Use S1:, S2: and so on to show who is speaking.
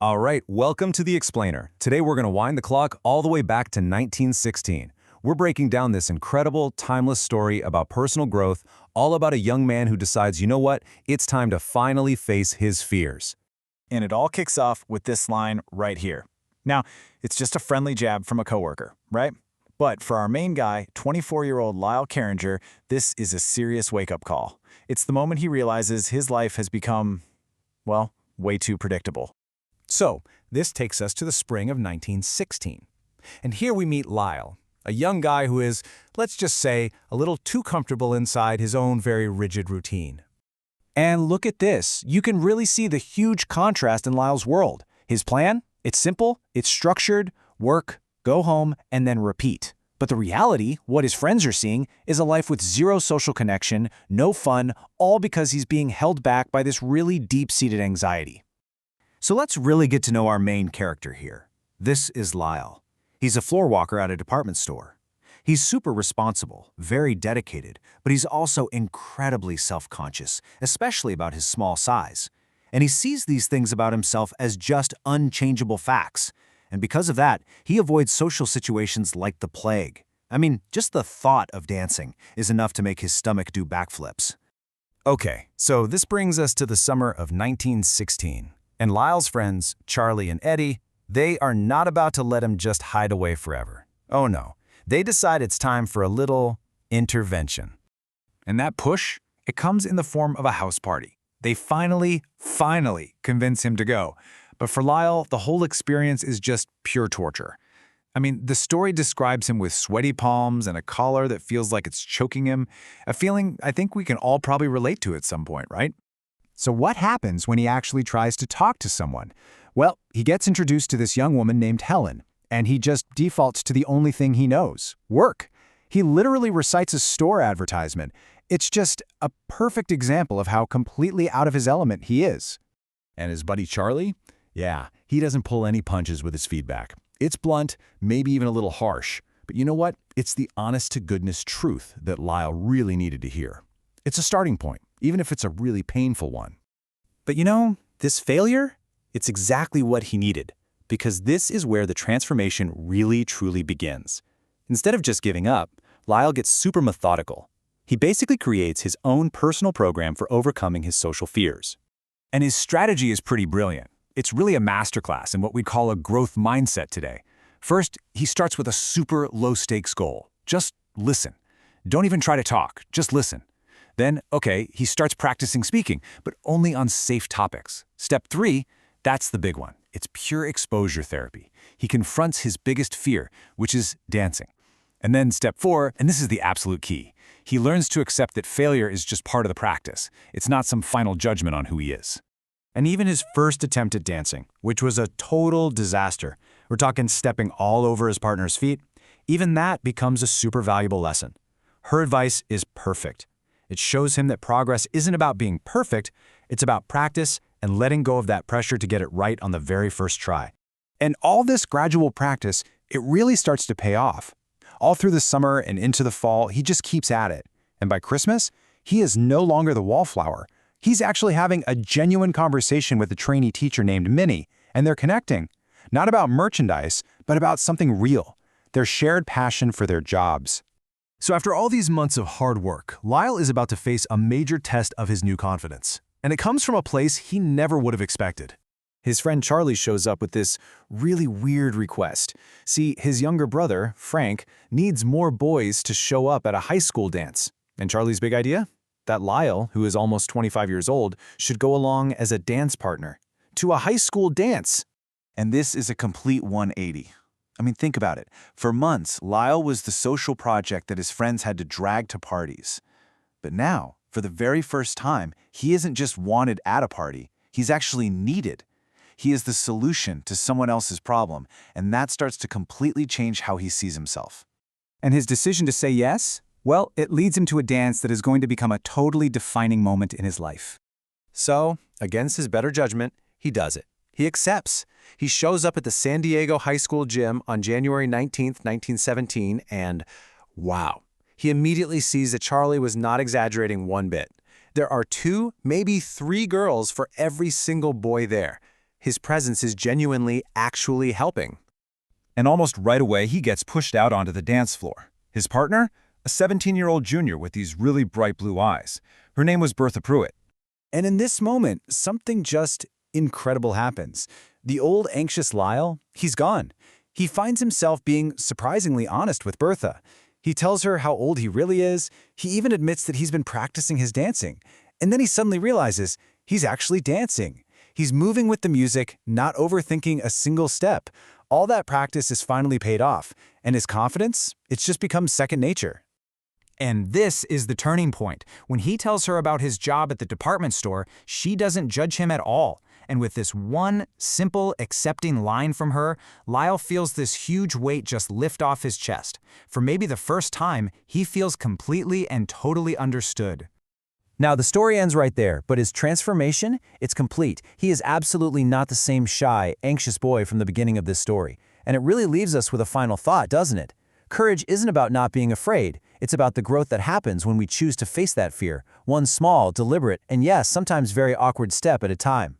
S1: All right, welcome to The Explainer. Today we're going to wind the clock all the way back to 1916. We're breaking down this incredible, timeless story about personal growth, all about a young man who decides, you know what, it's time to finally face his fears.
S2: And it all kicks off with this line right here. Now, it's just a friendly jab from a coworker, right? But for our main guy, 24-year-old Lyle Carringer, this is a serious wake-up call. It's the moment he realizes his life has become, well, way too predictable.
S1: So, this takes us to the spring of 1916. And here we meet Lyle, a young guy who is, let's just say, a little too comfortable inside his own very rigid routine.
S3: And look at this. You can really see the huge contrast in Lyle's world. His plan? It's simple, it's structured, work, go home, and then repeat. But the reality, what his friends are seeing, is a life with zero social connection, no fun, all because he's being held back by this really deep-seated anxiety.
S4: So let's really get to know our main character here. This is Lyle. He's a floor walker at a department store. He's super responsible, very dedicated, but he's also incredibly self-conscious, especially about his small size. And he sees these things about himself as just unchangeable facts. And because of that, he avoids social situations like the plague. I mean, just the thought of dancing is enough to make his stomach do backflips.
S1: Okay, so this brings us to the summer of 1916. And Lyle's friends, Charlie and Eddie, they are not about to let him just hide away forever. Oh no, they decide it's time for a little intervention.
S2: And that push, it comes in the form of a house party. They finally convince him to go. But for Lyle, the whole experience is just pure torture. I mean, the story describes him with sweaty palms and a collar that feels like it's choking him, a feeling I think we can all probably relate to at some point, right?
S3: So what happens when he actually tries to talk to someone? Well, he gets introduced to this young woman named Helen, and he just defaults to the only thing he knows, work. He literally recites a store advertisement. It's just a perfect example of how completely out of his element he is.
S1: And his buddy Charlie? Yeah, he doesn't pull any punches with his feedback. It's blunt, maybe even a little harsh. But you know what? It's the honest-to-goodness truth that Lyle really needed to hear. It's a starting point, even if it's a really painful one.
S3: But you know, this failure, it's exactly what he needed, because this is where the transformation really truly begins. Instead of just giving up, Lyle gets super methodical. He basically creates his own personal program for overcoming his social fears.
S1: And his strategy is pretty brilliant. It's really a masterclass in what we'd call a growth mindset today. First, he starts with a super low-stakes goal. Just listen. Don't even try to talk, just listen. Then, okay, he starts practicing speaking, but only on safe topics. Step 3, that's the big one. It's pure exposure therapy. He confronts his biggest fear, which is dancing. And then step 4, and this is the absolute key. He learns to accept that failure is just part of the practice. It's not some final judgment on who he is.
S3: And even his first attempt at dancing, which was a total disaster, we're talking stepping all over his partner's feet, even that becomes a super valuable lesson. Her advice is perfect. It shows him that progress isn't about being perfect, it's about practice and letting go of that pressure to get it right on the very first try. And all this gradual practice, it really starts to pay off. All through the summer and into the fall, he just keeps at it. And by Christmas, he is no longer the wallflower. He's actually having a genuine conversation with a trainee teacher named Minnie, and they're connecting. Not about merchandise, but about something real, their shared passion for their jobs.
S1: So after all these months of hard work, Lyle is about to face a major test of his new confidence. And it comes from a place he never would have expected.
S3: His friend Charlie shows up with this really weird request. See, his younger brother, Frank, needs more boys to show up at a high school dance. And Charlie's big idea? That Lyle, who is almost 25 years old, should go along as a dance partner to a high school dance.
S4: And this is a complete 180. I mean, think about it. For months, Lyle was the social project that his friends had to drag to parties. But now, for the very first time, he isn't just wanted at a party, he's actually needed. He is the solution to someone else's problem, and that starts to completely change how he sees himself.
S3: And his decision to say yes? Well, it leads him to a dance that is going to become a totally defining moment in his life.
S1: So, against his better judgment, he does it. He accepts. He shows up at the San Diego High School gym on January 19th, 1917, and wow. He immediately sees that Charlie was not exaggerating one bit. There are 2, maybe 3 girls for every single boy there.
S3: His presence is genuinely, actually helping.
S1: And almost right away, he gets pushed out onto the dance floor. His partner? A 17-year-old junior with these really bright blue eyes. Her name was Bertha Pruitt.
S2: And in this moment, something just incredible happens. The old anxious Lyle, he's gone. He finds himself being surprisingly honest with Bertha. He tells her how old he really is. He even admits that he's been practicing his dancing. And then he suddenly realizes he's actually dancing. He's moving with the music, not overthinking a single step. All that practice is finally paid off, and his confidence, it's just become second nature.
S3: And this is the turning point. When he tells her about his job at the department store, she doesn't judge him at all. And with this one simple, accepting line from her, Lyle feels this huge weight just lift off his chest. For maybe the first time, he feels completely and totally understood.
S5: Now, the story ends right there, but his transformation, it's complete. He is absolutely not the same shy, anxious boy from the beginning of this story. And it really leaves us with a final thought, doesn't it? Courage isn't about not being afraid. It's about the growth that happens when we choose to face that fear, one small, deliberate, and yes, sometimes very awkward step at a time.